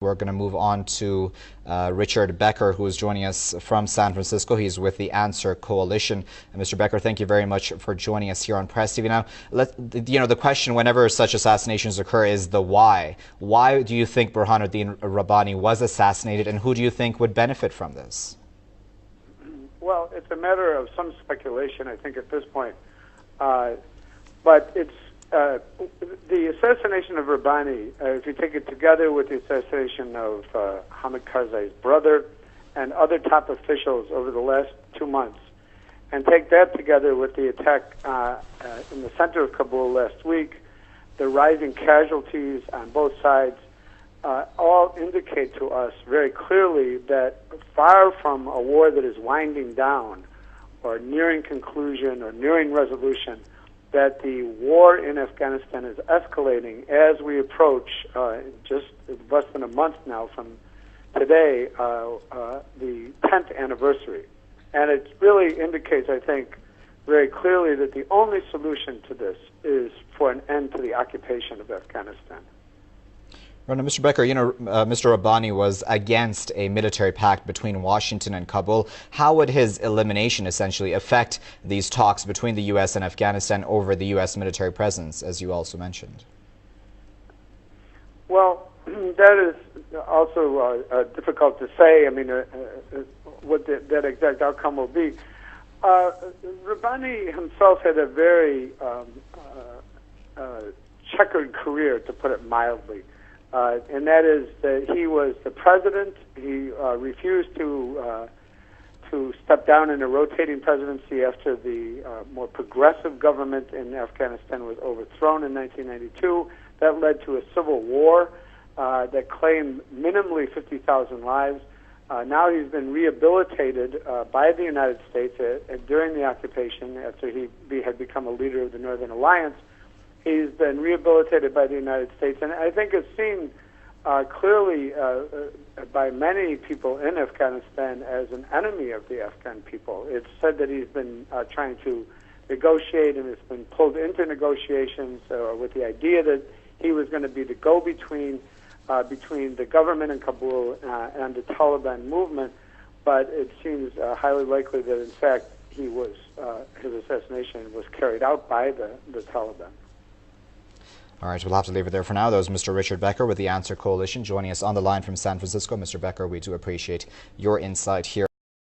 We're going to move on to Richard Becker, who is joining us from San Francisco. He's with the Answer Coalition. And Mr. Becker, thank you very much for joining us here on Press TV. Now, the question whenever such assassinations occur is the why. Why do you think Burhanuddin Rabbani was assassinated, and who do you think would benefit from this? Well, it's a matter of some speculation, I think, at this point. But it's the assassination of Rabbani, if you take it together with the assassination of Hamid Karzai's brother and other top officials over the last 2 months, and take that together with the attack in the center of Kabul last week, the rising casualties on both sides, all indicate to us very clearly that far from a war that is winding down or nearing conclusion or nearing resolution, that the war in Afghanistan is escalating as we approach just less than a month now from today, the 10th anniversary. And it really indicates, I think, very clearly that the only solution to this is for an end to the occupation of Afghanistan. Now, Mr. Becker, Mr. Rabbani was against a military pact between Washington and Kabul. How would his elimination essentially affect these talks between the U.S. and Afghanistan over the U.S. military presence, as you also mentioned? Well, that is also difficult to say. I mean, what that exact outcome will be. Rabbani himself had a very checkered career, to put it mildly. And that is that he was the president. He refused to step down in a rotating presidency after the more progressive government in Afghanistan was overthrown in 1992. That led to a civil war that claimed minimally 50,000 lives. Now he's been rehabilitated by the United States during the occupation after he had become a leader of the Northern Alliance. He's been rehabilitated by the United States, and I think it's seen clearly by many people in Afghanistan as an enemy of the Afghan people. It's said that he's been trying to negotiate and has been pulled into negotiations with the idea that he was going to be the go-between between the government in Kabul and the Taliban movement, but it seems highly likely that, in fact, his assassination was carried out by the Taliban. All right, we'll have to leave it there for now. That was Mr. Richard Becker with the Answer Coalition joining us on the line from San Francisco. Mr. Becker, we do appreciate your insight here.